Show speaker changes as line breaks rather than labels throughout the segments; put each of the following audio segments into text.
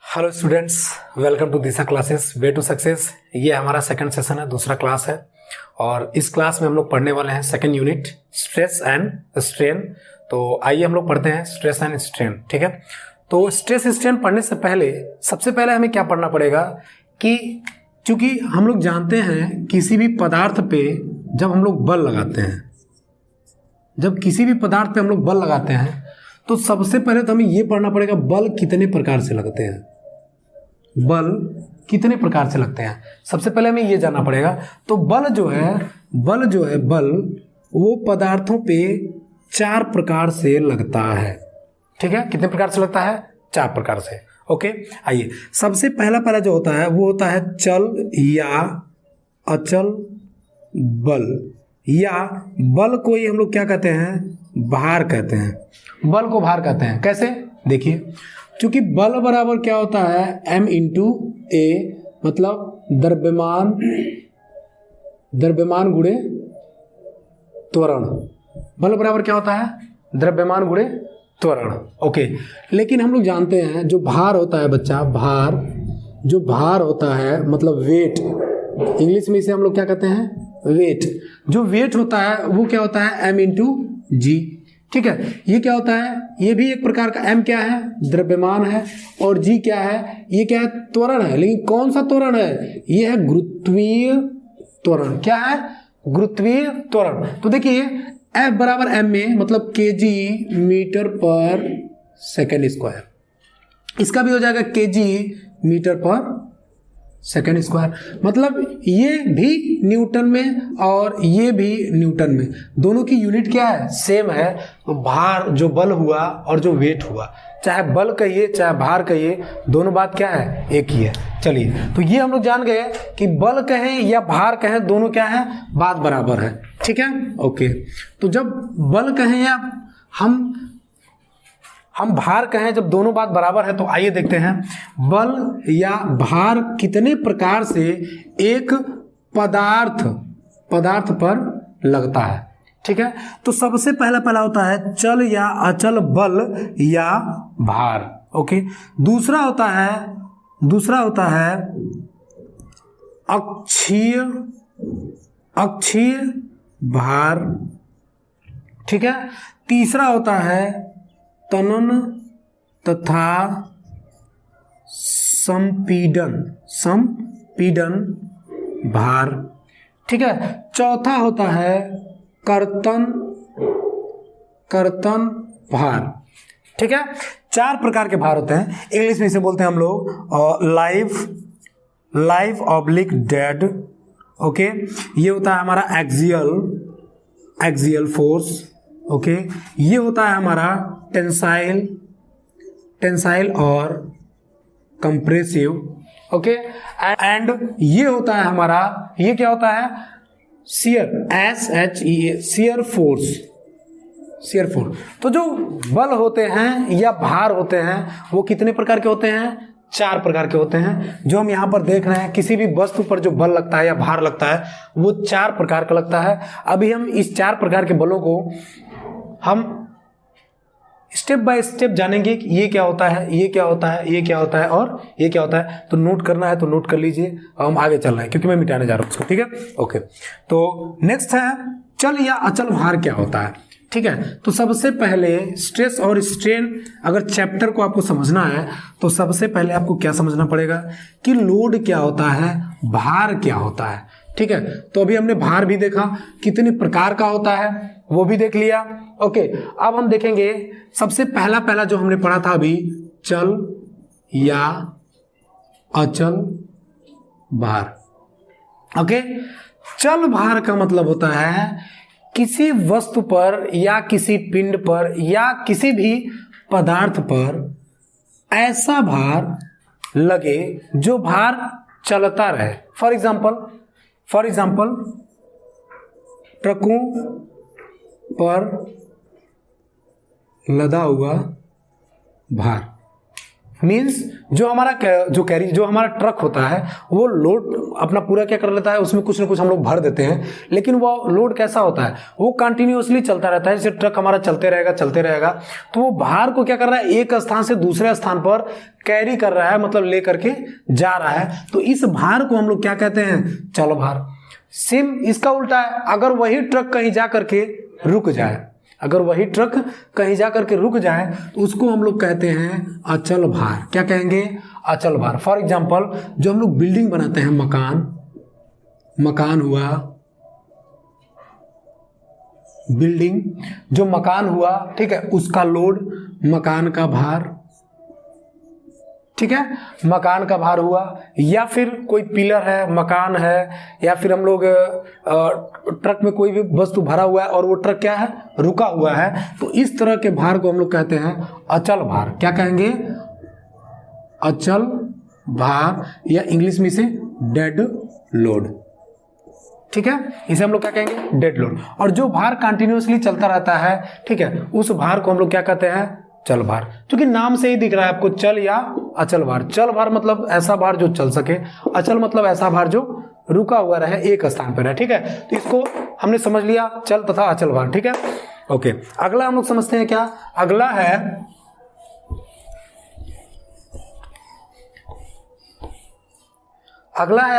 Hello students, welcome to Disha classes way to success. ये हमारा second session है, दूसरा क्लास है और इस क्लास में हम लोग पढ़ने वाले हैं second unit stress and strain. तो आइए हम लोग पढ़ते हैं स्ट्रेस एंड स्ट्रेन। ठीक है, तो स्ट्रेस स्ट्रेन पढ़ने से पहले सबसे पहले हमें क्या पढ़ना पड़ेगा कि चूंकि हम लोग जानते हैं किसी भी पदार्थ पे जब हम लोग बल लगाते हैं, जब किसी भी पदार्थ पे हम लोग बल लगाते हैं तो सबसे पहले तो हमें ये पढ़ना पड़ेगा बल कितने प्रकार से लगते हैं। बल कितने प्रकार से लगते हैं सबसे पहले हमें ये जानना पड़ेगा। तो बल जो है बल वो पदार्थों पे 4 प्रकार से लगता है। ठीक है, कितने प्रकार से लगता है? 4 प्रकार से। ओके, आइए सबसे पहला जो होता है वो होता है चल या अचल बल, या बल को ही हम लोग क्या कहते हैं? भार कहते हैं। बल को भार कहते हैं। कैसे? देखिए, क्योंकि बल बराबर क्या होता है? m इंटू ए, मतलब द्रव्यमान गुणे त्वरण। बल बराबर क्या होता है? द्रव्यमान गुणे त्वरण। ओके, लेकिन हम लोग जानते हैं जो भार होता है बच्चा, जो भार होता है मतलब वेट, इंग्लिश में इसे हम लोग क्या कहते हैं? वेट। जो वेट होता है वो क्या होता है? m इंटू जी। ठीक है, ये क्या होता है? ये भी एक प्रकार का, m क्या है? द्रव्यमान है, और g क्या है? ये क्या है? त्वरण है। लेकिन कौन सा त्वरण है? ये है गुरुत्वीय त्वरण। क्या है? गुरुत्वीय त्वरण। तो देखिए F बराबर m में मतलब kg मीटर पर सेकेंड स्क्वायर, इसका भी हो जाएगा kg मीटर पर सेकेंड स्क्वायर। मतलब ये भी न्यूटन में और ये भी न्यूटन में, दोनों की यूनिट क्या है? सेम है। तो भार, जो बल हुआ और जो वेट हुआ, चाहे बल कहिए चाहे भार कहिए, दोनों बात क्या है? एक ही है। चलिए, तो ये हम लोग जान गए कि बल कहें या भार कहें, दोनों क्या है? बात बराबर है। ठीक है, ओके। तो जब बल कहें या हम भार कहें, जब दोनों बात बराबर है, तो आइए देखते हैं बल या भार कितने प्रकार से एक पदार्थ पर लगता है। ठीक है, तो सबसे पहला होता है चल या अचल बल या भार। ओके, दूसरा होता है अक्षीय भार। ठीक है, तीसरा होता है तनन तथा संपीडन भार। ठीक है, चौथा होता है कर्तन भार। ठीक है, 4 प्रकार के भार होते हैं। इंग्लिश में इसे बोलते हैं हम लोग लाइव ऑब्लिक डेड। ओके, ये होता है हमारा एक्सियल फोर्स। ओके, ये होता है हमारा टेंसाइल और कंप्रेसिव। ओके, एंड ये होता है हमारा, ये क्या होता है? Shear, SHEA, shear force. तो जो बल होते हैं या भार होते हैं वो कितने प्रकार के होते हैं? 4 प्रकार के होते हैं। जो हम यहाँ पर देख रहे हैं, किसी भी वस्तु पर जो बल लगता है या भार लगता है वो 4 प्रकार का लगता है। अभी हम इस 4 प्रकार के बलों को हम स्टेप बाय स्टेप जानेंगे कि ये क्या होता है, ये क्या होता है, ये क्या होता है और ये क्या होता है। तो नोट करना है तो नोट कर लीजिए, और हम आगे चल रहे हैं क्योंकि मैं मिटाने जा रहा हूँ उसको। ठीक है, ओके। तो नेक्स्ट है चल या अचल भार क्या होता है। ठीक है, तो सबसे पहले स्ट्रेस और स्ट्रेन अगर चैप्टर को आपको समझना है तो सबसे पहले आपको क्या समझना पड़ेगा कि लोड क्या होता है, भार क्या होता है। ठीक है, तो अभी हमने भार भी देखा, कितने प्रकार का होता है वो भी देख लिया। ओके, अब हम देखेंगे सबसे पहला जो हमने पढ़ा था अभी, चल या अचल भार। ओके, चल भार का मतलब होता है किसी वस्तु पर या किसी पिंड पर या किसी भी पदार्थ पर ऐसा भार लगे जो भार चलता रहे। फॉर एग्जाम्पल ट्रकों पर लदा हुआ भार। मीन्स जो हमारा ट्रक होता है वो लोड अपना पूरा क्या कर लेता है, उसमें कुछ ना कुछ हम लोग भर देते हैं, लेकिन वो लोड कैसा होता है, वो कंटिन्यूअसली चलता रहता है। जैसे ट्रक हमारा चलते रहेगा, तो वो भार को क्या कर रहा है, एक स्थान से दूसरे स्थान पर कैरी कर रहा है, मतलब ले करके जा रहा है। तो इस भार को हम लोग क्या कहते हैं, चल भार। सेम इसका उल्टा है, अगर वही ट्रक कहीं जा करके रुक जाए, तो उसको हम लोग कहते हैं अचल भार। क्या कहेंगे, अचल भार। फॉर एग्जाम्पल जो हम लोग बिल्डिंग बनाते हैं, मकान हुआ, बिल्डिंग जो मकान हुआ, ठीक है, उसका लोड, मकान का भार, ठीक है, मकान का भार हुआ। या फिर कोई पिलर है, मकान है, या फिर हम लोग ट्रक में कोई भी वस्तु भरा हुआ है और वो ट्रक क्या है, रुका हुआ है, तो इस तरह के भार को हम लोग कहते हैं अचल भार। क्या कहेंगे, अचल भार, या इंग्लिश में इसे डेड लोड, ठीक है, इसे हम लोग क्या कहेंगे, डेड लोड। और जो भार कंटिन्यूअसली चलता रहता है, ठीक है, उस भार को हम लोग क्या कहते हैं, चल भार। क्योंकि नाम से ही दिख रहा है आपको, चल या अचल भार। चल भार मतलब ऐसा भार जो चल सके, अचल मतलब ऐसा भार जो रुका हुआ रहे, एक स्थान पर है, ठीक है। तो इसको हमने समझ लिया, चल तथा अचल भार, ठीक है। ओके, अगला हम लोग समझते हैं क्या, अगला है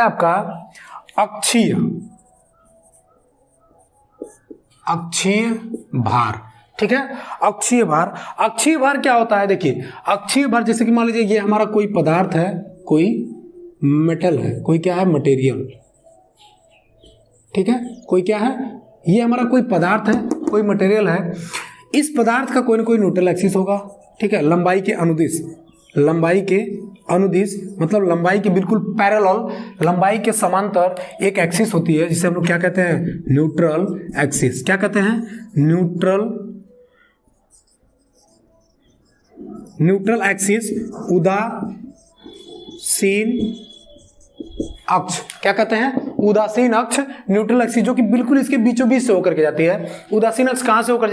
आपका अक्षीय भार, ठीक है। अक्षीय भार क्या होता है, देखिए अक्षीय भार जैसे कि मान लीजिए ये हमारा कोई पदार्थ है, कोई मेटल है, कोई क्या है, मटेरियल, ठीक है, कोई क्या है, ये हमारा कोई पदार्थ है, कोई मटेरियल है। इस पदार्थ का कोई ना कोई न्यूट्रल एक्सिस होगा, ठीक है, लंबाई के अनुदिश मतलब लंबाई के बिल्कुल पैरेलल, लंबाई के समांतर एक एक्सिस होती है, जिसे हम लोग क्या कहते हैं, न्यूट्रल एक्सिस। क्या कहते हैं, न्यूट्रल एक्सिस, उदासीन अक्ष। क्या कहते हैं, उदासीन अक्ष, न्यूट्रल एक्सिस, जो कि बिल्कुल इसके बीचों बीच से होकर के जाती है। उदासीन अक्ष कहां से होकर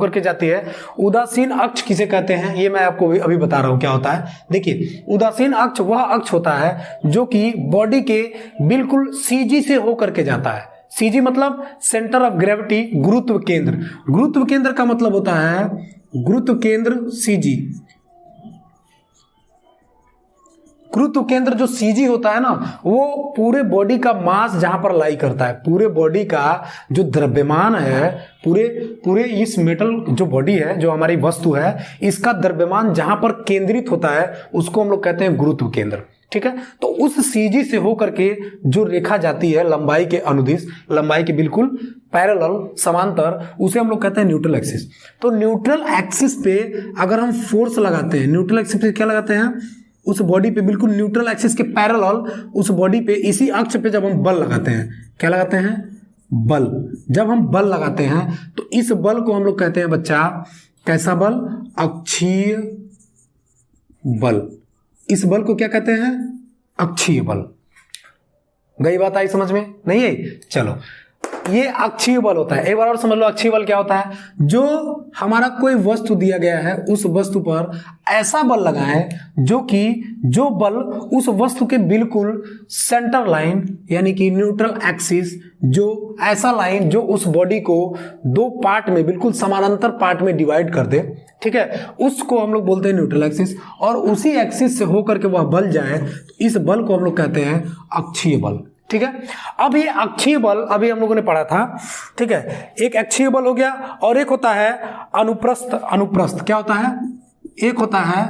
के जाती है, उदासीन अक्ष किसे कहते हैं, ये मैं आपको अभी बता रहा हूं क्या होता है। देखिए उदासीन अक्ष वह अक्ष होता है जो कि बॉडी के बिल्कुल सीजी से होकर के जाता है। सीजी मतलब सेंटर ऑफ ग्रेविटी, गुरुत्व केंद्र का मतलब होता है गुरुत्व केंद्र, सीजी। गुरुत्व केंद्र जो सीजी होता है ना, वो पूरे बॉडी का मास जहां पर लाई करता है, पूरे बॉडी का जो द्रव्यमान है, पूरे इस मेटल जो बॉडी है, जो हमारी वस्तु है, इसका द्रव्यमान जहां पर केंद्रित होता है उसको हम लोग कहते हैं गुरुत्व केंद्र, ठीक है। तो उस सीजी से होकर के जो रेखा जाती है लंबाई के अनुदिश, लंबाई के बिल्कुल पैरेलल समांतर, उसे हम लोग कहते हैं न्यूट्रल एक्सिस। तो न्यूट्रल एक्सिस पे अगर हम फोर्स लगाते हैं, न्यूट्रल एक्सिस पे क्या लगाते हैं, उस बॉडी पे बिल्कुल न्यूट्रल एक्सिस के पैरेलल, उस बॉडी पे इसी अक्ष पे जब हम बल लगाते हैं, क्या लगाते हैं, बल। जब हम बल लगाते हैं तो इस बल को हम लोग कहते हैं बच्चा, कैसा बल, अक्षीय बल। इस बल को क्या कहते हैं, अक्षीय बल। गई बात आई समझ में, नहीं है, चलो ये अक्षीय बल होता है। एक बार और समझ लो, अक्षीय बल क्या होता है, जो हमारा कोई वस्तु दिया गया है, उस वस्तु पर ऐसा बल लगाएं जो बल उस वस्तु के बिल्कुल सेंटर लाइन, यानी कि न्यूट्रल एक्सिस, जो ऐसा लाइन जो उस बॉडी को दो पार्ट में, बिल्कुल समानांतर पार्ट में डिवाइड कर दे, ठीक है, उसको हम लोग बोलते हैं न्यूट्रल एक्सिस। और उसी एक्सिस से होकर के वह बल जाए, तो इस बल को हम लोग कहते हैं अक्षीय बल, ठीक है। अब ये अक्षीय बल अभी हम लोगों ने पढ़ा था, ठीक है। एक अक्षीय बल हो गया, और एक होता है अनुप्रस्थ। क्या होता है, एक होता है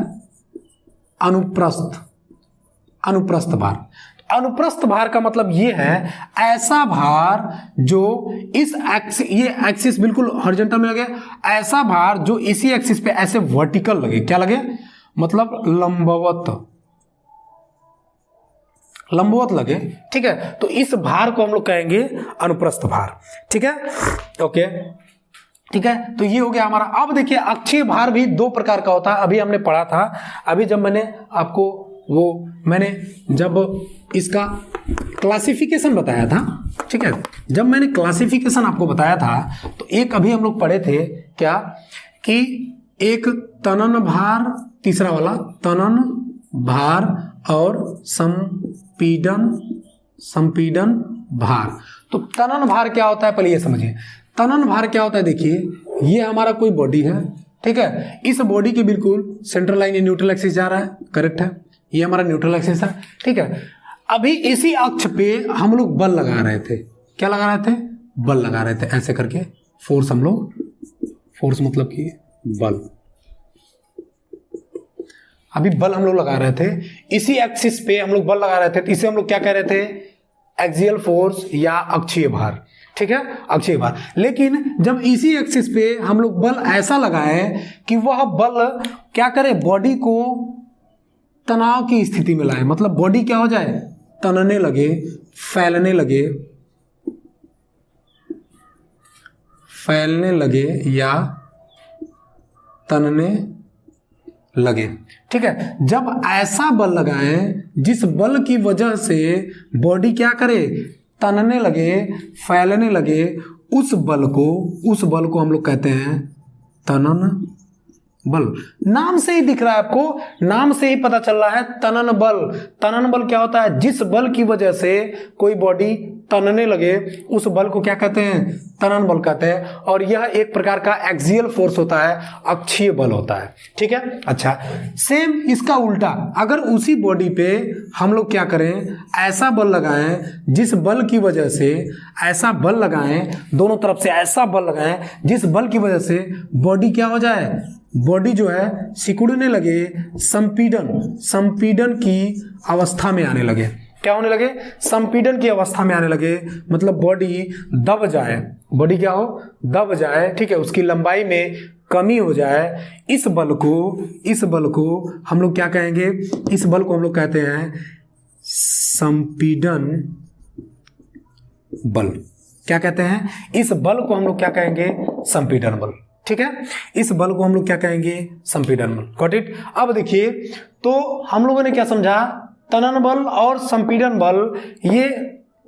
अनुप्रस्थ भार। अनुप्रस्थ भार का मतलब ये है, ऐसा भार जो इस ये एक्सिस बिल्कुल हॉरिजॉन्टल में लगे, ऐसा भार जो इसी एक्सिस पे ऐसे वर्टिकल लगे। क्या लगे, मतलब लंबवत लगे, ठीक है। तो इस भार को हम लोग कहेंगे अनुप्रस्थ भार, ठीक है, ओके, ठीक है। तो ये हो गया हमारा। अब देखिए अक्षीय भार भी दो प्रकार का होता है, अभी हमने पढ़ा था। अभी जब मैंने आपको जब इसका क्लासिफिकेशन बताया था, ठीक है, जब मैंने क्लासिफिकेशन आपको बताया था, तो एक अभी हम लोग पढ़े थे क्या, कि एक तनन भार, तीसरा वाला तनन भार और संपीडन भार। तो तनन भार क्या होता है पहले ये समझिए। तनन भार क्या होता है, देखिए ये हमारा कोई बॉडी है, ठीक है, इस बॉडी के बिल्कुल सेंट्रल लाइन न्यूट्रल एक्सिस जा रहा है, करेक्ट है, ये हमारा न्यूट्रल एक्सिस है, ठीक है। अभी इसी अक्ष पे हम लोग बल लगा रहे थे, क्या लगा रहे थे, बल लगा रहे थे, ऐसे करके फोर्स हम लोग, फोर्स मतलब कि बल, अभी बल हम लोग लगा रहे थे, इसी एक्सिस पे हम लोग बल लगा रहे थे, तो इसे हम लोग क्या कह रहे थे, एक्सियल फोर्स या अक्षीय भार, ठीक है, अक्षीय भार। लेकिन जब इसी एक्सिस पे हम लोग बल ऐसा लगाए कि वह बल क्या करे, बॉडी को तनाव की स्थिति में लाए, मतलब बॉडी क्या हो जाए, तनने लगे, फैलने लगे या तनने लगे, ठीक है। जब ऐसा बल लगाएं जिस बल की वजह से बॉडी क्या करे, तनने लगे, फैलने लगे, उस बल को हम लोग कहते हैं तनन बल। नाम से ही दिख रहा है आपको, नाम से ही पता चल रहा है तनन बल। तनन बल क्या होता है, जिस बल की वजह से कोई बॉडी तनने लगे उस बल को क्या कहते हैं, तनन बल कहते हैं। और यह एक प्रकार का एक्सियल फोर्स होता है, अक्षीय बल होता है, ठीक है। अच्छा, सेम इसका उल्टा, अगर उसी बॉडी पे हम लोग क्या करें, ऐसा बल लगाएं जिस बल की वजह से, ऐसा बल लगाएं दोनों तरफ से, ऐसा बल लगाएं जिस बल की वजह से बॉडी क्या हो जाए, बॉडी जो है सिकुड़ने लगे, संपीडन की अवस्था में आने लगे, क्या होने लगे, संपीडन की अवस्था में आने लगे, मतलब बॉडी दब जाए, बॉडी क्या हो, दब जाए, ठीक है, उसकी लंबाई में कमी हो जाए। इस बल को हम लोग क्या कहेंगे, इस बल को हम लोग कहते हैं संपीडन बल। क्या कहते हैं, इस बल को हम लोग क्या कहेंगे, संपीडन बल, ठीक है, इस बल को हम लोग क्या कहेंगे, संपीडन बल। Got it. अब देखिए, तो हम लोगों ने क्या समझा, तनन बल और संपीडन बल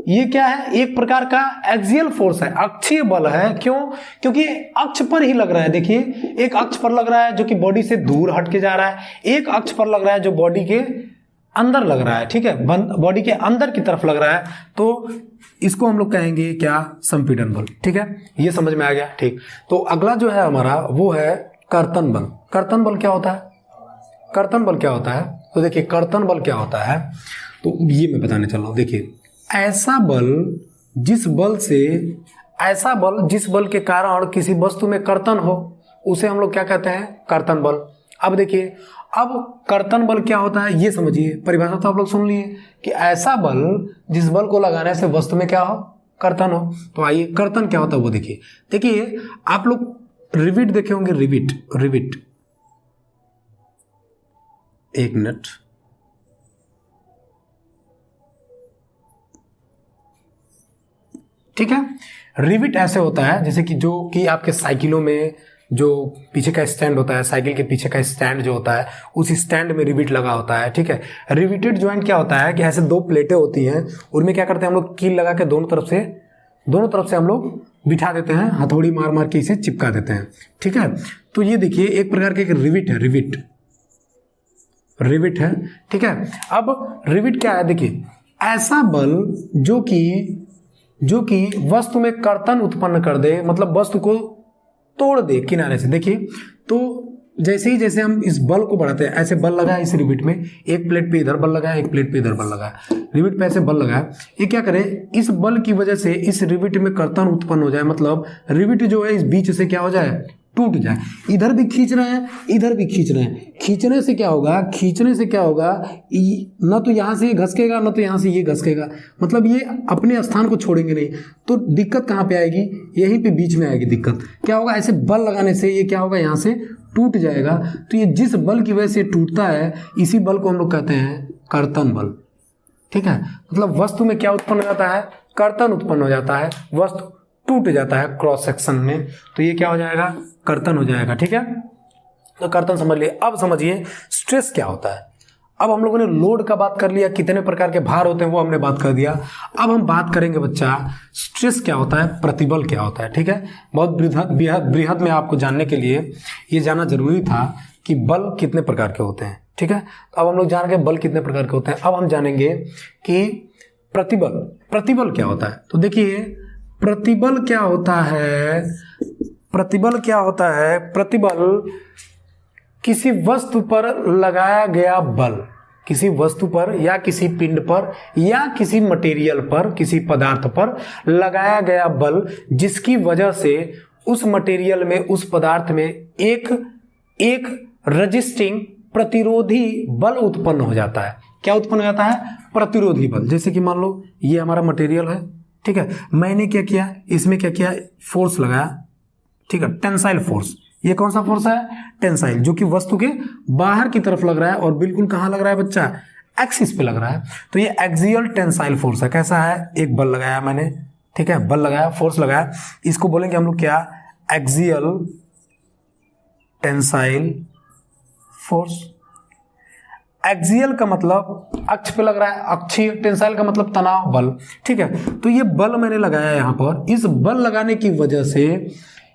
ये क्या है, एक प्रकार का एक्सियल फोर्स है, अक्षीय बल है। क्यों, क्योंकि अक्ष पर ही लग रहा है। देखिए, एक अक्ष पर लग रहा है जो कि बॉडी से दूर हट के जा रहा है, एक अक्ष पर लग रहा है जो बॉडी के अंदर लग रहा है, ठीक है, बॉडी के अंदर की तरफ लग रहा है, तो इसको हम लोग कहेंगे क्या, संपीडन बल, ठीक है, ये समझ में आ गया, ठीक। तो अगला जो है हमारा वो है कर्तन बल। कर्तन बल क्या होता है, कर्तन बल क्या होता है, तो देखिए कर्तन बल क्या होता है, तो ये मैं बताने चल रहा हूं। देखिए, ऐसा बल जिस बल के कारण किसी वस्तु में कर्तन हो, उसे हम लोग क्या कहते हैं, कर्तन बल। अब देखिए, अब कर्तन बल क्या होता है ये समझिए, परिभाषा तो आप लोग सुन लिए कि ऐसा बल जिस बल को लगाने से वस्तु में क्या हो, कर्तन हो। तो आइए कर्तन क्या होता है वो देखिए। देखिए, आप लोग रिविट देखे होंगे, रिविट, एक मिनट, ठीक है। रिविट ऐसे होता है जैसे कि जो कि आपके साइकिलों में जो पीछे का स्टैंड होता है, साइकिल के पीछे का स्टैंड जो होता है, उस स्टैंड में रिविट लगा होता है, ठीक है। रिविटेड जॉइंट क्या होता है कि ऐसे दो प्लेटें होती हैं, उनमें क्या करते हैं हम लोग, कील लगा के दोनों तरफ से हम लोग बिठा देते हैं, हथौड़ी मार मार के इसे चिपका देते हैं, ठीक है। तो ये देखिए, एक प्रकार के रिविट है, रिविट है, ठीक है। अब रिविट क्या है, देखिए, ऐसा बल जो कि वस्तु में कर्तन उत्पन्न कर दे, मतलब वस्तु को तोड़ दे किनारे से। देखिए, तो जैसे हम इस बल को बढ़ाते हैं, ऐसे बल लगा इस रिविट में, एक प्लेट पे इधर बल लगा, एक प्लेट पे इधर बल लगा, रिविट पे ऐसे बल लगा, ये क्या करे, इस बल की वजह से इस रिविट में कर्तन उत्पन्न हो जाए, मतलब रिविट जो है इस बीच से क्या हो जाए, टूट जाए। इधर भी खींच रहे हैं, इधर भी खींच रहे हैं, खींचने से क्या होगा, न तो यहाँ से ये घसकेगा, न तो यहाँ से ये घसकेगा, मतलब ये अपने स्थान को छोड़ेंगे नहीं। तो दिक्कत कहाँ पे आएगी, यहीं पे बीच में आएगी दिक्कत। क्या होगा, ऐसे बल लगाने से ये क्या होगा, यहाँ से टूट जाएगा। तो ये जिस बल की वजह से टूटता है, इसी बल को हम लोग कहते हैं कर्तन बल, ठीक है। मतलब वस्तु में क्या उत्पन्न हो जाता है, कर्तन उत्पन्न हो जाता है, वस्तु टूट जाता है क्रॉस सेक्शन में, तो ये क्या हो जाएगा, कर्तन हो जाएगा, ठीक है। तो कर्तन समझ लिए। अब समझिए स्ट्रेस क्या होता है। अब हम लोगों ने लोड का बात कर लिया, कितने प्रकार के भार होते हैं वो हमने बात कर दिया। अब हम बात करेंगे बच्चा स्ट्रेस क्या होता है, प्रतिबल क्या होता है। ठीक है, बहुत बृहद में आपको जानने के लिए ये जानना जरूरी था कि बल कितने प्रकार के होते हैं। ठीक है, तो अब हम लोग जान गए बल कितने प्रकार के होते हैं। अब हम जानेंगे कि प्रतिबल क्या होता है। तो देखिए प्रतिबल क्या होता है, प्रतिबल किसी वस्तु पर लगाया गया बल, किसी वस्तु पर या किसी पिंड पर या किसी मटेरियल पर, किसी पदार्थ पर लगाया गया बल जिसकी वजह से उस मटेरियल में, उस पदार्थ में एक रजिस्टिंग प्रतिरोधी बल उत्पन्न हो जाता है। क्या उत्पन्न हो जाता है? प्रतिरोधी बल। जैसे कि मान लो ये हमारा मटेरियल है, ठीक है, मैंने क्या किया, इसमें क्या किया, फोर्स लगाया, ठीक है, टेंसाइल फोर्स। ये कौन सा फोर्स है? टेंसाइल, जो कि वस्तु के बाहर की तरफ लग रहा है और बिल्कुल कहां लग रहा है बच्चा? एक्सिस पे लग रहा है। तो ये एक्सियल टेंसाइल फोर्स है। कैसा है? एक बल लगाया मैंने, ठीक है, बल लगाया, फोर्स लगाया, इसको बोलेंगे हम लोग क्या? Axial tensile force. एक्सियल का मतलब अक्ष पे लग रहा है, अक्षीय। टेंसाइल का मतलब तनाव बल। ठीक है, तो ये बल मैंने लगाया यहां पर। इस बल लगाने की वजह से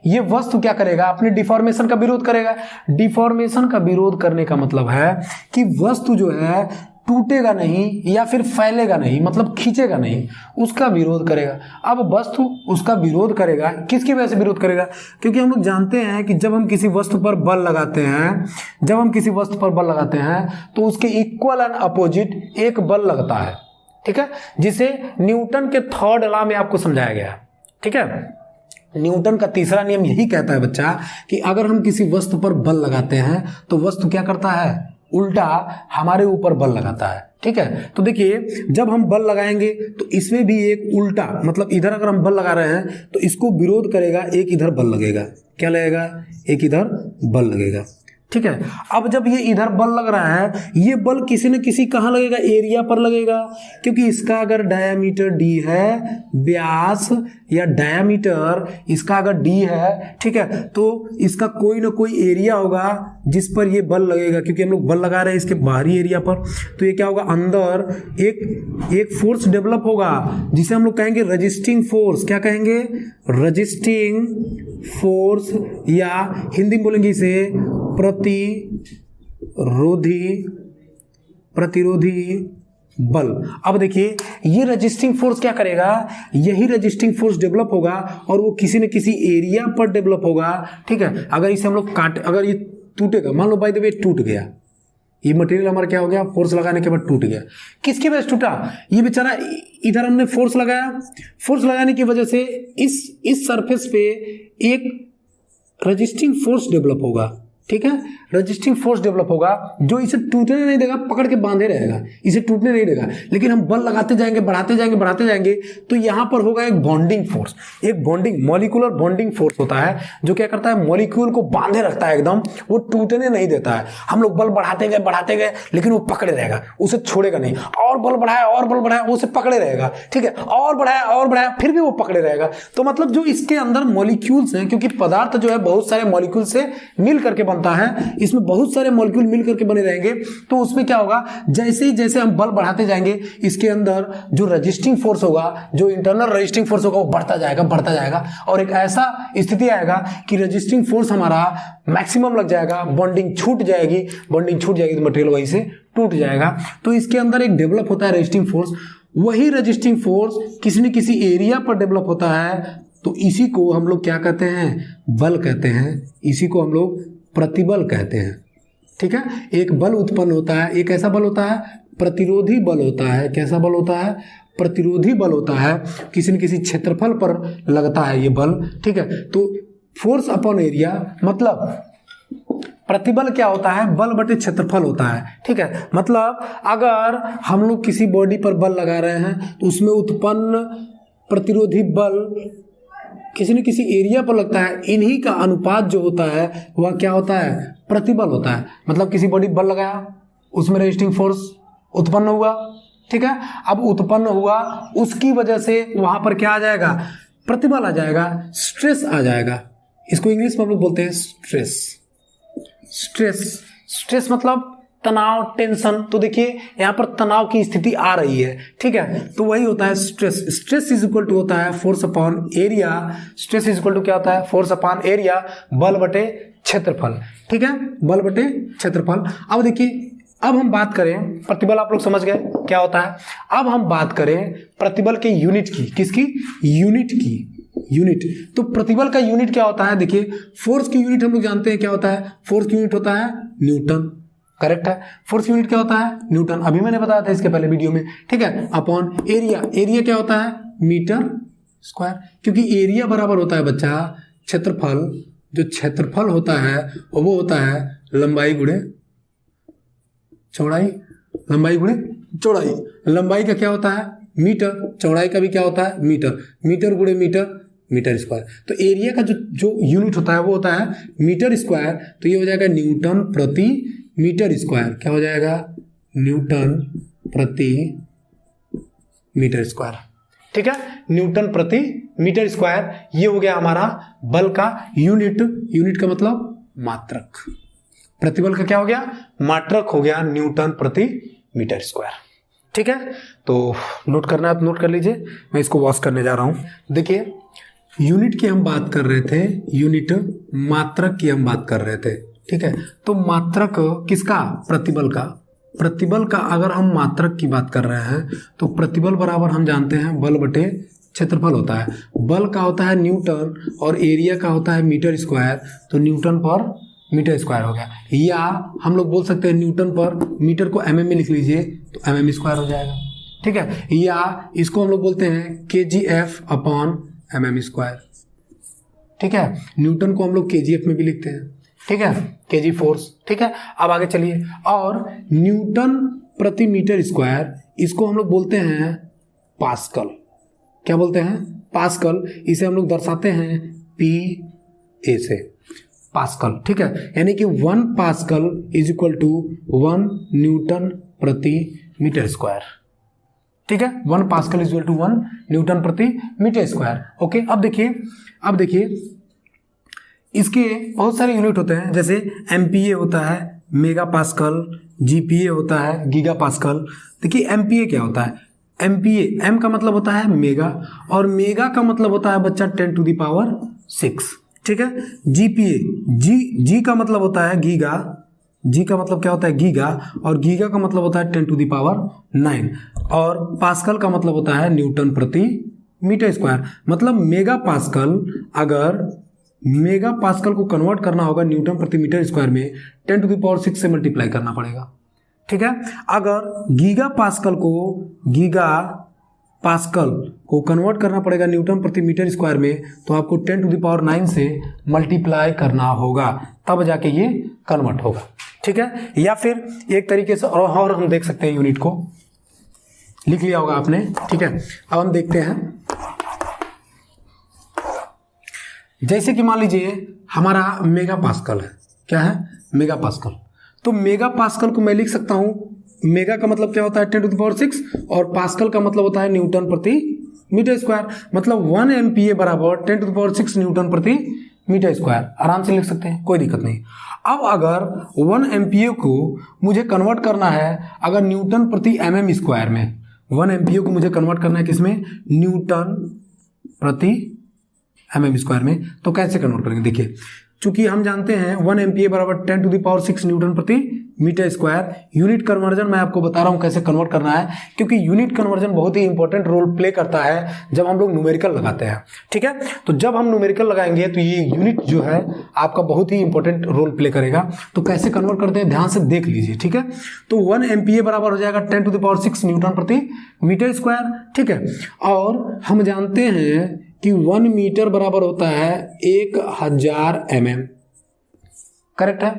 ये वस्तु क्या करेगा? अपने डिफॉर्मेशन का विरोध करेगा। डिफॉर्मेशन का विरोध करने का मतलब है कि वस्तु जो है टूटेगा नहीं या फिर फैलेगा नहीं, मतलब खींचेगा नहीं, उसका विरोध करेगा। अब वस्तु उसका विरोध करेगा, किसकी वजह से विरोध करेगा? क्योंकि हम लोग जानते हैं कि जब हम किसी वस्तु पर बल लगाते हैं, तो उसके इक्वल एंड अपोजिट एक बल लगता है। ठीक है, जिसे न्यूटन के थर्ड लॉ में आपको समझाया गया। ठीक है, न्यूटन का तीसरा नियम यही कहता है बच्चा कि अगर हम किसी वस्तु पर बल लगाते हैं तो वस्तु क्या करता है? उल्टा हमारे ऊपर बल लगाता है। ठीक है, तो देखिए जब हम बल लगाएंगे तो इसमें भी एक उल्टा, मतलब इधर अगर हम बल लगा रहे हैं तो इसको विरोध करेगा, एक इधर बल लगेगा। क्या लगेगा? एक इधर बल लगेगा। ठीक है, अब जब ये इधर बल लग रहा है, ये बल किसी न किसी कहाँ लगेगा? एरिया पर लगेगा, क्योंकि इसका अगर डायामीटर d है, व्यास या डायामीटर इसका अगर d है, ठीक है, तो इसका कोई ना कोई एरिया होगा जिस पर ये बल लगेगा। क्योंकि हम लोग बल लगा रहे हैं इसके बाहरी एरिया पर, तो ये क्या होगा? अंदर एक फोर्स डेवलप होगा जिसे हम लोग कहेंगे रजिस्टिंग फोर्स। क्या कहेंगे? रजिस्टिंग फोर्स, या हिंदी में बोलेंगे इसे प्रतिरोधी बल। अब देखिए ये रजिस्टिंग फोर्स क्या करेगा? यही रजिस्टिंग फोर्स डेवलप होगा और वो किसी न किसी एरिया पर डेवलप होगा। ठीक है, अगर इसे हम लोग अगर ये टूटेगा, मान लो बाय द वे टूट गया, ये मटेरियल हमारा क्या हो गया? फोर्स लगाने के बाद टूट गया। किसकी वजह से टूटा? ये बेचारा इधर हमने फोर्स लगाया, फोर्स लगाने की वजह से इस सरफेस पे एक रजिस्टिंग फोर्स डेवलप होगा। ठीक है, रजिस्टिंग फोर्स डेवलप होगा जो इसे टूटने नहीं देगा, पकड़ के बांधे रहेगा, इसे टूटने नहीं देगा। लेकिन हम बल लगाते जाएंगे, बढ़ाते जाएंगे तो यहां पर होगा एक बॉन्डिंग फोर्स, एक बॉन्डिंग मॉलिक्यूलर बॉन्डिंग फोर्स होता है जो क्या करता है? मॉलिक्यूल को बांधे रखता है, एकदम वो टूटने नहीं देता है। हम लोग बल बढ़ाते गए लेकिन वो पकड़े रहेगा, उसे छोड़ेगा नहीं। और बल बढ़ाया वो उसे पकड़े रहेगा। ठीक है, और बढ़ाया फिर भी वो पकड़े रहेगा। तो मतलब जो इसके अंदर मॉलिक्यूल्स हैं, क्योंकि पदार्थ जो है बहुत सारे मॉलिक्यूल से मिल करके बनता है, इसमें बहुत सारे मॉलिक्यूल मिल करके बने रहेंगे, तो उसमें क्या होगा? जैसे हम बल बढ़ाते जाएंगे, इसके अंदर जो रजिस्टिंग फोर्स होगा, जो इंटरनल रजिस्टिंग फोर्स होगा, वो बढ़ता जाएगा और एक ऐसा स्थिति आएगा कि रजिस्टिंग फोर्स हमारा मैक्सिमम लग जाएगा, बॉन्डिंग छूट जाएगी तो मटेरियल वहीं से टूट जाएगा। तो इसके अंदर एक डेवलप होता है रजिस्टिंग फोर्स। वही रजिस्टिंग फोर्स किसी न किसी एरिया पर डेवलप होता है, तो इसी को हम लोग क्या कहते हैं? बल कहते हैं। इसी को हम लोग प्रतिबल कहते हैं। ठीक है, एक बल उत्पन्न होता है, एक ऐसा बल होता है प्रतिरोधी बल होता है। कैसा बल होता है? प्रतिरोधी बल होता है, किसी न किसी क्षेत्रफल पर लगता है ये बल। ठीक है, तो फोर्स अपॉन एरिया, मतलब प्रतिबल क्या होता है? बल बटे क्षेत्रफल होता है। ठीक है, मतलब अगर हम लोग किसी बॉडी पर बल लगा रहे हैं तो उसमें उत्पन्न प्रतिरोधी बल किसी न किसी एरिया पर लगता है, इन्हीं का अनुपात जो होता है वह क्या होता है? प्रतिबल होता है। मतलब किसी बॉडी बल लगाया, उसमें रेजिस्टिंग फोर्स उत्पन्न हुआ। ठीक है, अब उत्पन्न हुआ, उसकी वजह से वहां पर क्या आ जाएगा? प्रतिबल आ जाएगा, स्ट्रेस आ जाएगा। इसको इंग्लिश में हम लोग बोलते हैं स्ट्रेस। स्ट्रेस मतलब तनाव, टेंशन, तो देखिए यहाँ पर तनाव की स्थिति आ रही है, ठीक है, तो वही होता है stress. Stress is equal to होता है force upon area. Stress is equal to क्या होता है? फोर्स अपॉन एरिया, बल बटे क्षेत्रफल, ठीक है, बल बटे क्षेत्रफल। अब देखिए, अब हम बात करें प्रतिबल, आप लोग समझ गए क्या होता है। अब हम बात करें प्रतिबल के यूनिट की, किसकी? यूनिट की, यूनिट। तो प्रतिबल का यूनिट क्या होता है? देखिए, फोर्स की यूनिट हम लोग जानते हैं क्या होता है। फोर्स की यूनिट होता है न्यूटन, करेक्ट है। फोर्स की यूनिट क्या होता है? न्यूटन, अभी मैंने बताया था इसके पहले वीडियो में, ठीक है, अपॉन एरिया। एरिया क्या होता है? मीटर स्क्वायर, क्योंकि एरिया बराबर होता है बच्चा क्षेत्रफल। जो क्षेत्रफल होता है वो होता है लंबाई गुणे चौड़ाई, लंबाई गुणे चौड़ाई। लंबाई का क्या होता है? मीटर, चौड़ाई का भी क्या होता है? मीटर, मीटर गुणे मीटर, मीटर स्क्वायर। तो एरिया का जो यूनिट होता है वो होता है मीटर स्क्वायर। तो ये हो जाएगा न्यूटन प्रति मीटर स्क्वायर। क्या हो जाएगा? न्यूटन प्रति मीटर स्क्वायर, ठीक है, न्यूटन प्रति मीटर स्क्वायर। ये हो गया हमारा बल का यूनिट। यूनिट का मतलब मात्रक। प्रतिबल का क्या हो गया? मात्रक हो गया न्यूटन प्रति मीटर स्क्वायर, ठीक है। तो नोट करना है तो नोट कर लीजिए, मैं इसको वॉश करने जा रहा हूं। देखिए, यूनिट की हम बात कर रहे थे, यूनिट मात्रक की हम बात कर रहे थे, ठीक है। तो मात्रक किसका? प्रतिबल का। प्रतिबल का अगर हम मात्रक की बात कर रहे हैं तो प्रतिबल बराबर हम जानते हैं बल बटे क्षेत्रफल होता है। बल का होता है न्यूटन और एरिया का होता है मीटर स्क्वायर। तो न्यूटन पर मीटर स्क्वायर हो गया, या हम लोग बोल सकते हैं न्यूटन पर मीटर को एमएम में लिख लीजिए तो एमएम स्क्वायर हो जाएगा, ठीक है, या इसको हम लोग बोलते हैं केजीएफ अपॉन एमएम स्क्वायर, ठीक है। न्यूटन को हम लोग केजीएफ में भी लिखते हैं, ठीक है, केजी फोर्स, ठीक है। अब आगे चलिए, और न्यूटन प्रति मीटर स्क्वायर, इसको हम लोग बोलते हैं पास्कल। क्या बोलते हैं? पास्कल। इसे हम लोग दर्शाते हैं पी ए से, पास्कल, ठीक है। यानी कि 1 pascal is equal to 1 newton प्रति मीटर स्क्वायर, ठीक है। 1 pascal is equal to 1 newton प्रति मीटर स्क्वायर, ओके। अब देखिए इसके बहुत सारे यूनिट होते हैं, जैसे एमपीए होता है मेगा पास्कल, जीपीए होता है गीगा पास्कल। देखिए एमपीए क्या होता है? एमपीए, एम का मतलब होता है मेगा और मेगा का मतलब होता है बच्चा 10 टू द पावर 6, ठीक है। जीपीए, जी का मतलब होता है गीगा, जी का मतलब क्या होता है? गीगा, और गीगा का मतलब होता है 10 टू द पावर 9, और पास्कल का मतलब होता है न्यूटन प्रति मीटर स्क्वायर। मतलब मेगा पास्कल, अगर मेगा पास्कल को कन्वर्ट करना होगा न्यूटन प्रति मीटर स्क्वायर में 10 टू द पावर 6 से मल्टीप्लाई करना पड़ेगा, ठीक है। अगर गीगा पास्कल को कन्वर्ट करना पड़ेगा न्यूटन प्रति मीटर स्क्वायर में, तो आपको 10 टू द पावर 9 से मल्टीप्लाई करना होगा, तब जाके ये कन्वर्ट होगा, ठीक है। या फिर एक तरीके से और हम देख सकते हैं, यूनिट को लिख लिया होगा आपने, ठीक है। अब हम देखते हैं, जैसे कि मान लीजिए हमारा मेगा पास्कल है। क्या है? Mega pascal. तो मेगा पास्कल को मैं लिख सकता हूं, मेगा का मतलब क्या होता है? 10 टू द पावर 6, और पास्कल का मतलब होता है न्यूटन प्रति मीटर स्क्वायर। मतलब 1 एमपीए बराबर 10 टू द पावर 6 न्यूटन प्रति मीटर स्क्वायर। आराम से लिख सकते हैं, कोई दिक्कत नहीं। अब अगर 1 एमपीए को मुझे कन्वर्ट करना है अगर न्यूटन प्रति एमएम स्क्वायर में, 1 एमपीए को मुझे कन्वर्ट करना है किसमें? न्यूटन प्रति एमएम स्क्वायर में। तो कैसे कन्वर्ट करेंगे? देखिए, चूंकि हम जानते हैं 1 एमपीए बराबर 10 टू द पावर 6 न्यूटन प्रति मीटर स्क्वायर। यूनिट कन्वर्जन मैं आपको बता रहा हूं कैसे कन्वर्ट करना है, क्योंकि यूनिट कन्वर्जन बहुत ही इंपॉर्टेंट रोल प्ले करता है जब हम लोग न्यूमेरिकल लगाते हैं, ठीक है। तो जब हम न्यूमेरिकल लगाएंगे तो ये यूनिट जो है आपका बहुत ही इंपॉर्टेंट रोल प्ले करेगा। तो कैसे कन्वर्ट करते हैं ध्यान से देख लीजिए, ठीक है। तो 1 एमपीए बराबर हो जाएगा 10 टू द पावर 6 न्यूटन प्रति मीटर स्क्वायर, ठीक है। और हम जानते हैं कि 1 मीटर बराबर होता है 1000 mm, करेक्ट है।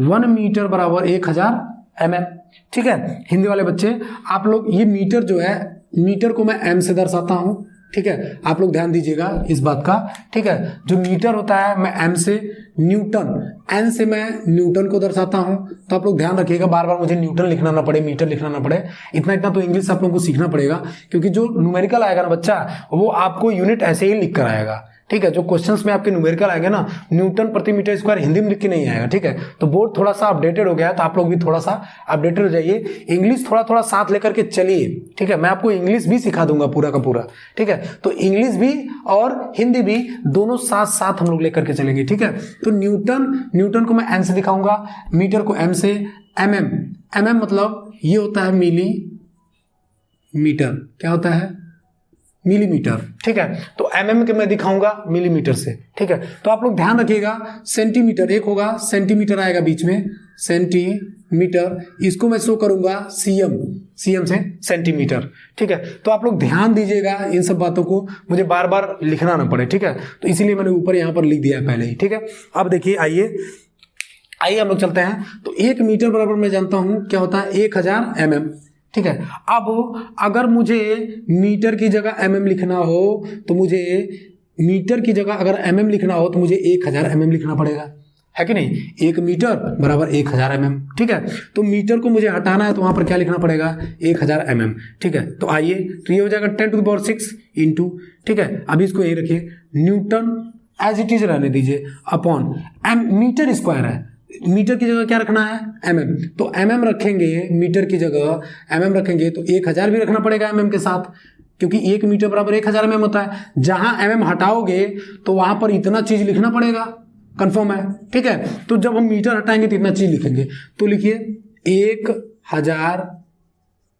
1 मीटर बराबर 1000 mm, ठीक है। हिंदी वाले बच्चे आप लोग, ये मीटर जो है, मीटर को मैं एम से दर्शाता हूं, ठीक है। आप लोग ध्यान दीजिएगा इस बात का, ठीक है। जो मीटर होता है मैं एम से, न्यूटन एन से मैं न्यूटन को दर्शाता हूं। तो आप लोग ध्यान रखिएगा, बार बार मुझे न्यूटन लिखना ना पड़े, मीटर लिखना ना पड़े। इतना तो इंग्लिश आप लोगों को सीखना पड़ेगा, क्योंकि जो न्यूमेरिकल आएगा ना बच्चा, वो आपको यूनिट ऐसे ही लिख कर आएगा, ठीक है। जो क्वेश्चंस में आपके न्यूमेरिकल आएंगे ना, न्यूटन प्रति मीटर स्क्वायर हिंदी में लिख के नहीं आएगा, ठीक है। तो बोर्ड थोड़ा सा अपडेटेड हो गया है, तो आप लोग भी थोड़ा सा अपडेटेड हो जाइए, इंग्लिश थोड़ा थोड़ा साथ लेकर के चलिए, ठीक है। मैं आपको इंग्लिश भी सिखा दूंगा पूरा का पूरा, ठीक है। तो इंग्लिश भी और हिंदी भी दोनों साथ साथ हम लोग लेकर के चलेंगे, ठीक है। तो न्यूटन को मैं एन से दिखाऊंगा, मीटर को एम से, एम मतलब ये होता है मीटर, क्या होता है, मिलीमीटर, ठीक है। तो एमएम के मैं दिखाऊंगा मिलीमीटर से, ठीक है। तो आप लोग ध्यान रखिएगा, सेंटीमीटर एक होगा, सेंटीमीटर आएगा बीच में, सेंटीमीटर, इसको मैं शो करूंगा सीएम से सेंटीमीटर, ठीक है। तो आप लोग ध्यान दीजिएगा इन सब बातों को, मुझे बार बार लिखना ना पड़े, ठीक है। तो इसीलिए मैंने ऊपर यहाँ पर लिख दिया है पहले ही, ठीक है। अब देखिए, आइए हम लोग चलते हैं। तो 1 मीटर बराबर मैं जानता हूं क्या होता है, 1000 mm, ठीक है। अब अगर मुझे मीटर की जगह mm लिखना हो तो मुझे मीटर की जगह अगर mm लिखना हो तो मुझे 1000 mm लिखना पड़ेगा, है कि नहीं। 1 मीटर बराबर 1000 mm, ठीक है। तो मीटर को मुझे हटाना है तो वहां पर क्या लिखना पड़ेगा, 1000 mm, ठीक है। तो आइए, तो ये हो जाएगा 10⁶ इंटू, ठीक है। अभी इसको यही रखिए, न्यूटन एज इट इज रहने दीजिए, अपॉन मीटर स्क्वायर है, मीटर की जगह क्या रखना है, mm, तो mm रखेंगे, मीटर की जगह mm रखेंगे तो 1000 भी रखना पड़ेगा mm के साथ, क्योंकि 1 मीटर बराबर 1000 mm होता है। जहां mm हटाओगे तो वहां पर इतना चीज लिखना पड़ेगा, कंफर्म है, ठीक है। तो जब हम मीटर हटाएंगे तो इतना चीज लिखेंगे, तो लिखिए 1000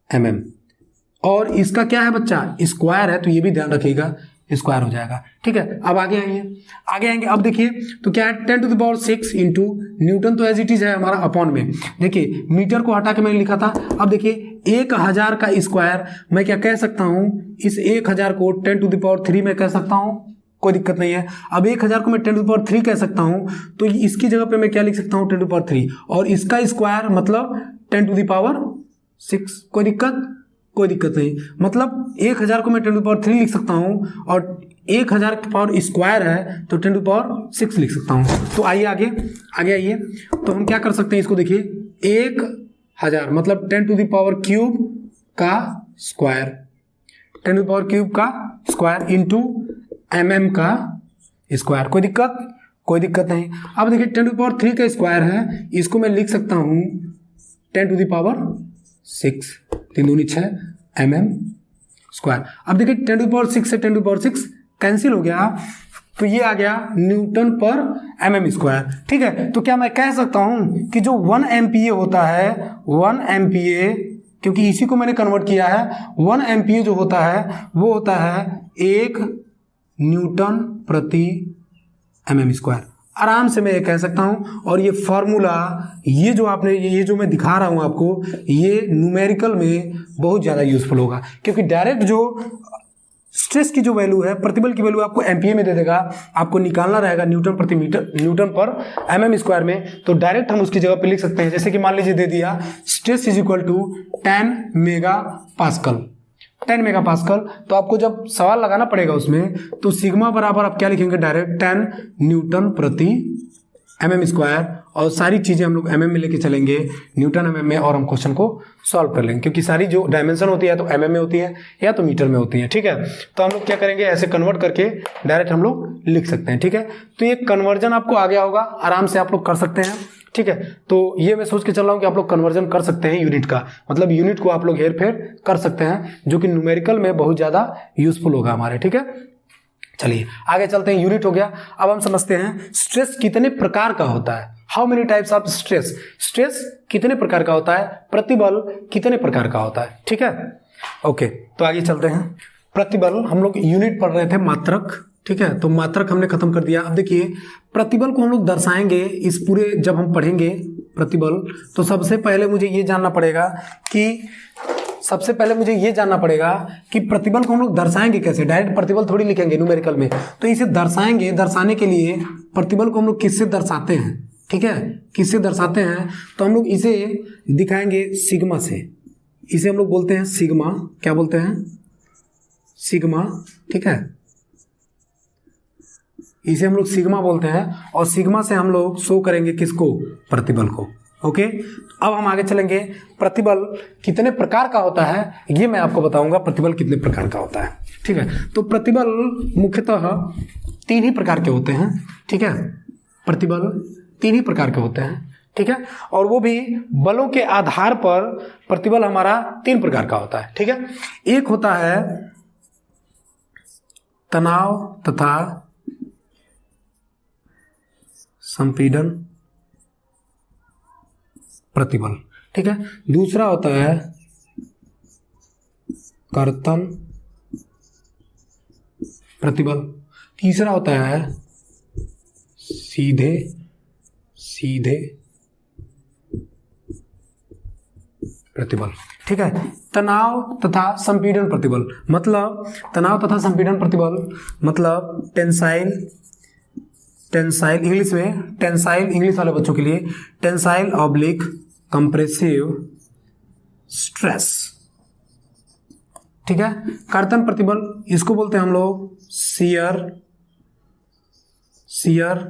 mm, और इसका क्या है बच्चा, स्क्वायर है, तो ये भी ध्यान रखिएगा, स्क्वायर हो जाएगा, ठीक है। अब आगे आएंगे, अब देखिए तो क्या है, 10⁶ इंटू, न्यूटन तो एज इट इज है हमारा, अपॉन में देखिए मीटर को हटा के मैंने लिखा था। अब देखिए 1000 का स्क्वायर मैं क्या कह सकता हूं, इस 1000 को 10⁻³ में कह सकता हूं, कोई दिक्कत नहीं है। अब 1000 को मैं 10⁻³ कह सकता हूं, तो इसकी जगह पे मैं क्या लिख सकता हूं, 10⁻3, और इसका स्क्वायर मतलब 10⁻6, कोई दिक्कत नहीं, मतलब 1000 को मैं 10⁻3 लिख सकता हूं, और 1000 का पावर स्क्वायर है तो 10⁻6 लिख सकता हूं। तो आइए आगे आइए, तो हम क्या कर सकते हैं, इसको देखिए, 1000 मतलब 10⁻³ का स्क्वायर, 10⁻³ का स्क्वायर इंटू mm का स्क्वायर, कोई दिक्कत नहीं। अब देखिए 10⁻3 का स्क्वायर है, इसको मैं लिख सकता हूं 10⁻6, 3 दूनी 6 mm स्क्वायर। अब देखिए 10⁻6 से 10⁻6 कैंसिल हो गया, तो ये आ गया न्यूटन पर mm स्क्वायर, ठीक है। तो क्या मैं कह सकता हूं कि जो 1 MPa होता है, 1 MPa, क्योंकि इसी को मैंने कन्वर्ट किया है, 1 MPa जो होता है वो होता है 1 न्यूटन प्रति mm स्क्वायर, आराम से मैं ये कह सकता हूं। और ये फॉर्मूला, ये जो मैं दिखा रहा हूं आपको, ये न्यूमेरिकल में बहुत ज़्यादा यूजफुल होगा, क्योंकि डायरेक्ट जो स्ट्रेस की जो वैल्यू है, प्रतिबल की वैल्यू आपको एमपीए में दे देगा, आपको निकालना रहेगा न्यूटन प्रति मीटर, न्यूटन पर mm स्क्वायर में, तो डायरेक्ट हम उसकी जगह पे लिख सकते हैं। जैसे कि मान लीजिए दे दिया stress is equal to 10 megapascal, 10 megapascal, तो आपको जब सवाल लगाना पड़ेगा उसमें, तो सिग्मा बराबर आप क्या लिखेंगे, डायरेक्ट 10 न्यूटन प्रति mm स्क्वायर, और सारी चीजें हम लोग mm में लेके चलेंगे, न्यूटन mm में, और हम क्वेश्चन को सॉल्व कर लेंगे, क्योंकि सारी जो डायमेंशन होती है तो mm में होती है या तो मीटर में होती है, ठीक है। तो हम लोग क्या करेंगे, ऐसे कन्वर्ट करके डायरेक्ट हम लोग लिख सकते हैं, ठीक है। तो ये कन्वर्जन आपको आ गया होगा, आराम से आप लोग कर सकते हैं, ठीक है। तो ये मैं सोच के चल रहा हूँ कि आप लोग कन्वर्जन कर सकते हैं यूनिट का, मतलब यूनिट को आप लोग हेर फेर कर सकते हैं, जो कि न्यूमेरिकल में बहुत ज़्यादा यूजफुल होगा हमारे, ठीक है। चलिए आगे चलते हैं, यूनिट हो गया। अब हम समझते हैं स्ट्रेस कितने प्रकार का होता है, how many types of stress, stress कितने प्रकार का होता है, प्रतिबल कितने प्रकार का होता है, ठीक है। ओके, तो आगे चलते हैं। प्रतिबल हम लोग यूनिट पढ़ रहे थे, मात्रक, ठीक है। तो मात्रक हमने खत्म कर दिया। अब देखिए प्रतिबल को हम लोग दर्शाएंगे इस पूरे, जब हम पढ़ेंगे प्रतिबल, तो सबसे पहले मुझे ये जानना पड़ेगा कि प्रतिबल को हम लोग दर्शाएंगे कैसे। डायरेक्ट प्रतिबल थोड़ी लिखेंगे न्यूमेरिकल में, तो इसे दर्शाएंगे। दर्शाने के लिए प्रतिबल को हम लोग किससे दर्शाते हैं, ठीक है, किससे दर्शाते हैं, तो हम लोग इसे दिखाएंगे सिग्मा से। इसे हम लोग बोलते हैं सिग्मा, क्या बोलते हैं, सिग्मा, ठीक है। इसे हम लोग सिग्मा बोलते हैं, और सिग्मा से हम लोग शो करेंगे किसको, प्रतिबल को। ओके, अब हम आगे चलेंगे। प्रतिबल कितने प्रकार का होता है ये मैं आपको बताऊंगा, प्रतिबल कितने प्रकार का होता है, ठीक है। तो प्रतिबल मुख्यतः तीन ही प्रकार के होते हैं, ठीक है। प्रतिबल तीन ही प्रकार के होते हैं, ठीक है। और वो भी बलों के आधार पर प्रतिबल हमारा तीन प्रकार का होता है, ठीक है। एक होता है तनाव तथा संपीड़न प्रतिबल, ठीक है। दूसरा होता है कर्तन प्रतिबल। तीसरा होता है सीधे सीधे प्रतिबल, ठीक है। तनाव तथा संपीड़न प्रतिबल मतलब, तनाव तथा संपीड़न प्रतिबल मतलब टेंसाइल, टेंसाइल इंग्लिश में, टेंसाइल इंग्लिश वाले बच्चों के लिए टेंसाइल ऑब्लिक कंप्रेसिव स्ट्रेस, ठीक है। कर्तन प्रतिबल इसको बोलते हैं हम लोग शियर, शियर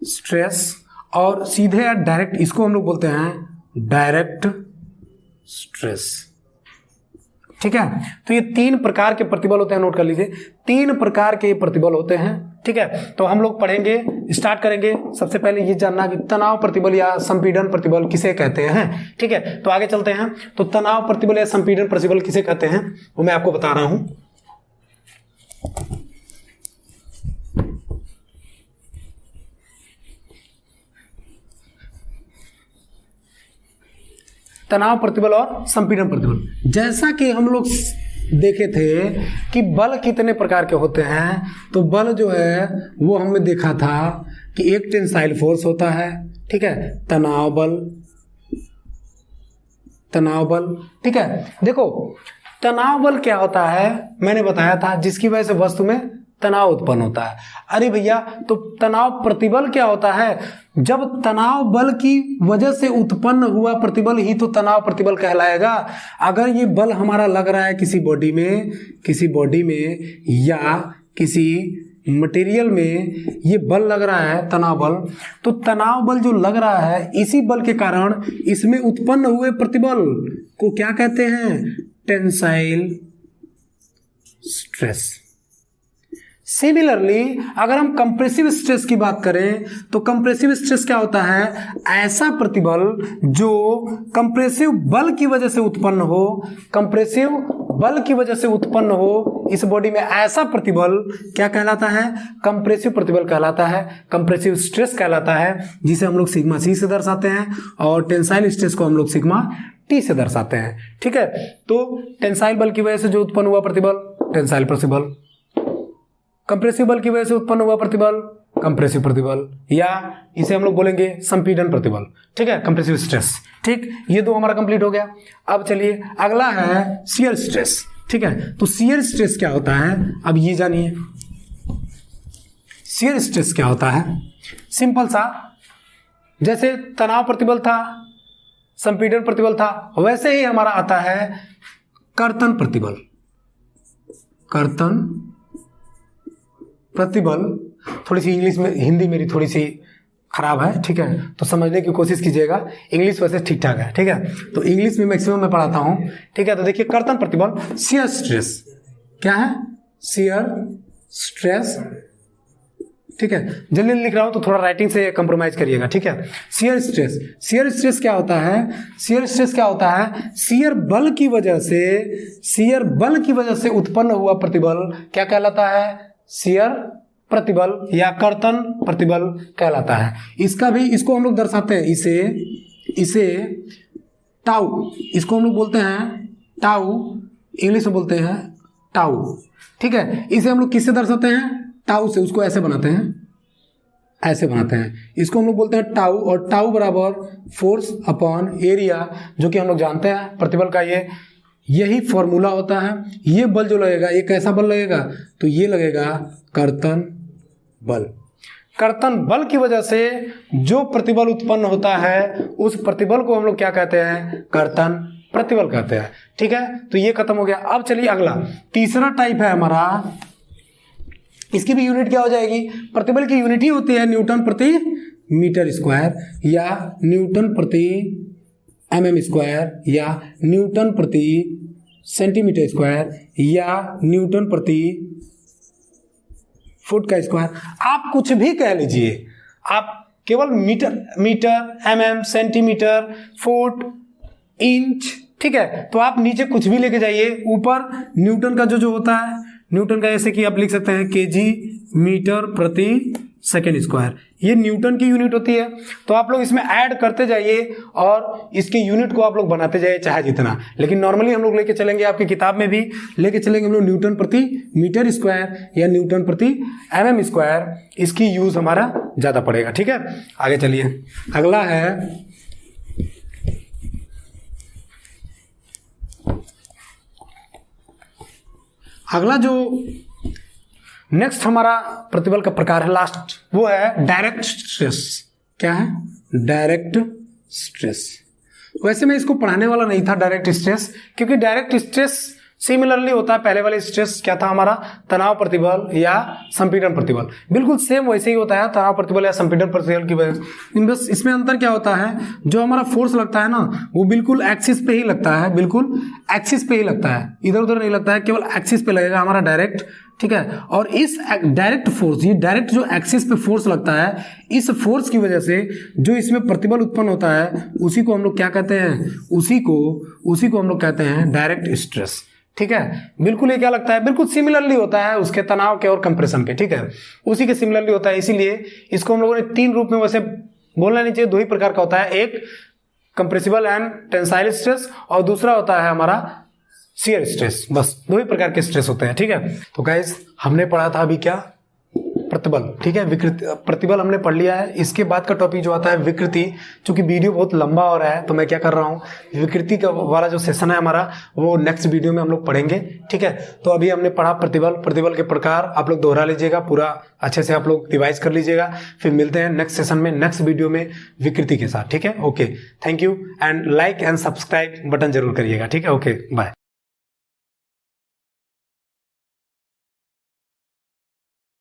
स्ट्रेस, और सीधे या डायरेक्ट इसको हम लोग बोलते हैं डायरेक्ट स्ट्रेस, ठीक है। तो ये तीन प्रकार के प्रतिबल होते हैं, नोट कर लीजिए, तीन प्रकार के प्रतिबल होते हैं, ठीक है। तो हम लोग पढ़ेंगे, स्टार्ट करेंगे। सबसे पहले ये जानना कि तनाव प्रतिबल या संपीड़न प्रतिबल किसे कहते हैं, ठीक है। तो आगे चलते हैं। तो तनाव प्रतिबल या संपीड़न प्रतिबल किसे कहते हैं वो मैं आपको बता रहा हूं। तनाव प्रतिबल और संपीड़न प्रतिबल, जैसा कि हम लोग देखे थे कि बल कितने प्रकार के होते हैं, तो बल जो है वो हमने देखा था कि एक टेंसाइल फोर्स होता है, ठीक है, तनाव बल, तनाव बल, ठीक है। देखो तनाव बल क्या होता है, मैंने बताया था जिसकी वजह से वस्तु में तनाव उत्पन्न होता है। अरे भैया, तो तनाव प्रतिबल क्या होता है, जब तनाव बल की वजह से उत्पन्न हुआ प्रतिबल ही तो तनाव प्रतिबल कहलाएगा। अगर ये बल हमारा लग रहा है किसी बॉडी में, किसी बॉडी में या किसी मटेरियल में ये बल लग रहा है तनाव बल, तो तनाव बल जो लग रहा है इसी बल के कारण इसमें उत्पन्न हुए प्रतिबल को क्या कहते हैं, टेंसाइल स्ट्रेस। सिमिलरली अगर हम कंप्रेसिव स्ट्रेस की बात करें तो कंप्रेसिव स्ट्रेस क्या होता है, ऐसा प्रतिबल जो कंप्रेसिव बल की वजह से उत्पन्न हो, कंप्रेसिव बल की वजह से उत्पन्न हो इस बॉडी में, ऐसा प्रतिबल क्या कहलाता है, कंप्रेसिव प्रतिबल कहलाता है, कंप्रेसिव स्ट्रेस कहलाता है, जिसे हम लोग सिग्मा सी से दर्शाते हैं, और टेंसाइल स्ट्रेस को हम लोग सिग्मा टी से दर्शाते हैं, ठीक है। तो टेंसाइल बल की वजह से जो उत्पन्न हुआ प्रतिबल टेंसाइल प्रतिबल, कंप्रेसिव बल की वजह से उत्पन्न हुआ प्रतिबल कंप्रेसिव प्रतिबल, या इसे हम लोग बोलेंगे संपीड़न प्रतिबल, ठीक है, कंप्रेसिव स्ट्रेस, ठीक। ये दो हमारा कंप्लीट हो गया। अब चलिए अगला है शियर स्ट्रेस, ठीक है। तो शियर स्ट्रेस क्या होता है, अब ये जानिए शियर स्ट्रेस क्या होता है। सिंपल सा, जैसे तनाव प्रतिबल था, संपीड़न प्रतिबल था, वैसे ही हमारा आता है कर्तन प्रतिबल, कर्तन प्रतिबल। थोड़ी सी इंग्लिश में, हिंदी मेरी थोड़ी सी खराब है, ठीक है, तो समझने की कोशिश कीजिएगा। इंग्लिश वैसे ठीक ठाक है, ठीक है, तो इंग्लिश में मैक्सिमम मैं पढ़ाता हूँ, ठीक है। तो देखिए कर्तन प्रतिबल, शियर स्ट्रेस क्या है, शियर स्ट्रेस, ठीक है। जल्दी लिख रहा हूं तो थोड़ा राइटिंग से कंप्रोमाइज करिएगा, ठीक है। शियर स्ट्रेस, शियर स्ट्रेस क्या होता है, शियर स्ट्रेस क्या होता है, शियर बल की वजह से, शियर बल की वजह से उत्पन्न हुआ प्रतिबल क्या कहलाता है, शियर प्रतिबल या कर्तन प्रतिबल कहलाता है। इसका भी, इसको हम लोग दर्शाते हैं, इसे टाउ, इसको हम लोग बोलते हैं टाउ, इंग्लिश में बोलते हैं टाउ, ठीक है। इसे हम लोग किससे दर्शाते हैं, टाउ से, उसको ऐसे बनाते हैं, ऐसे बनाते हैं, इसको हम लोग बोलते हैं टाउ, और टाउ बराबर फोर्स अपॉन एरिया, जो कि हम लोग जानते हैं प्रतिबल का यही फॉर्मूला होता है। ये बल जो लगेगा, एक ऐसा बल लगेगा तो ये लगेगा कर्तन बल। कर्तन बल की वजह से जो प्रतिबल उत्पन्न होता है उस प्रतिबल को हम लोग क्या कहते हैं, कर्तन प्रतिबल कहते हैं, ठीक है। तो ये खत्म हो गया। अब चलिए अगला, तीसरा टाइप है हमारा, इसकी भी यूनिट क्या हो जाएगी, प्रतिबल की यूनिट ही होती है न्यूटन प्रति मीटर स्क्वायर, या न्यूटन प्रति mm स्क्वायर, या न्यूटन प्रति सेंटीमीटर स्क्वायर, या न्यूटन प्रति फुट का स्क्वायर, आप कुछ भी कह लीजिए, आप केवल metre, mm, centimetre, foot, inch, ठीक है। तो आप नीचे कुछ भी लेके जाइए, ऊपर न्यूटन का जो होता है, न्यूटन का जैसे कि आप लिख सकते हैं केजी मीटर प्रति सेकेंड स्क्वायर, ये न्यूटन की यूनिट होती है। तो आप लोग इसमें ऐड करते जाइए और इसके यूनिट को आप लोग बनाते जाइए चाहे जितना, लेकिन नॉर्मली हम लोग लेके चलेंगे, आपकी किताब में भी लेके चलेंगे हम लोग न्यूटन प्रति मीटर स्क्वायर या न्यूटन प्रति एमएम स्क्वायर, इसकी यूज हमारा ज्यादा पड़ेगा, ठीक है। आगे चलिए, अगला है अगला जो नेक्स्ट हमारा प्रतिबल का प्रकार है लास्ट, वो है डायरेक्ट स्ट्रेस। क्या है? Direct stress. वैसे मैं इसको पढ़ाने वाला नहीं था डायरेक्ट स्ट्रेस, क्योंकि डायरेक्ट स्ट्रेस सिमिलरली होता है, पहले वाले स्ट्रेस क्या था हमारा, तनाव प्रतिबल या संपीड़न प्रतिबल, बिल्कुल सेम वैसे ही होता है, तनाव प्रतिबल या संपीड़न प्रतिबल की वजह से। बस इसमें अंतर क्या होता है, जो हमारा फोर्स लगता है ना, वो बिल्कुल एक्सिस पे ही लगता है, बिल्कुल एक्सिस पे ही लगता है, इधर उधर नहीं लगता है, केवल एक्सिस पे लगेगा हमारा डायरेक्ट, ठीक है। और इस डायरेक्ट फोर्स, ये डायरेक्ट जो एक्सिस पे फोर्स लगता है, इस फोर्स की वजह से जो इसमें प्रतिबल उत्पन्न होता है, उसी को हम लोग क्या कहते हैं, उसी को हम लोग कहते हैं डायरेक्ट स्ट्रेस, ठीक है। बिल्कुल ये क्या लगता है, बिल्कुल सिमिलरली होता है उसके तनाव के और कंप्रेशन के, ठीक है, उसी के सिमिलरली होता है। इसीलिए इसको हम लोगों ने तीन रूप में वैसे बोलना नहीं चाहिए, दो ही प्रकार का होता है, एक कंप्रेसिबल एंड टेंसाइल स्ट्रेस और दूसरा होता है हमारा शियर स्ट्रेस, बस दो ही प्रकार के स्ट्रेस होते हैं, ठीक है। तो गाइस हमने पढ़ा था अभी क्या, प्रतिबल, ठीक है, विकृति, प्रतिबल हमने पढ़ लिया है। इसके बाद का टॉपिक जो आता है विकृति, चूंकि वीडियो बहुत लंबा हो रहा है तो मैं क्या कर रहा हूँ, विकृति का वाला जो सेशन है हमारा, वो नेक्स्ट वीडियो में हम लोग पढ़ेंगे, ठीक है। तो अभी हमने पढ़ा प्रतिबल के प्रकार, आप लोग दोहरा लीजिएगा, पूरा अच्छे से आप लोग रिवाइज कर लीजिएगा, फिर मिलते हैं नेक्स्ट सेशन में, नेक्स्ट वीडियो में विकृति के साथ, ठीक है। Okay, thank you and like and subscribe button जरूर करिएगा, ठीक है। Okay, bye.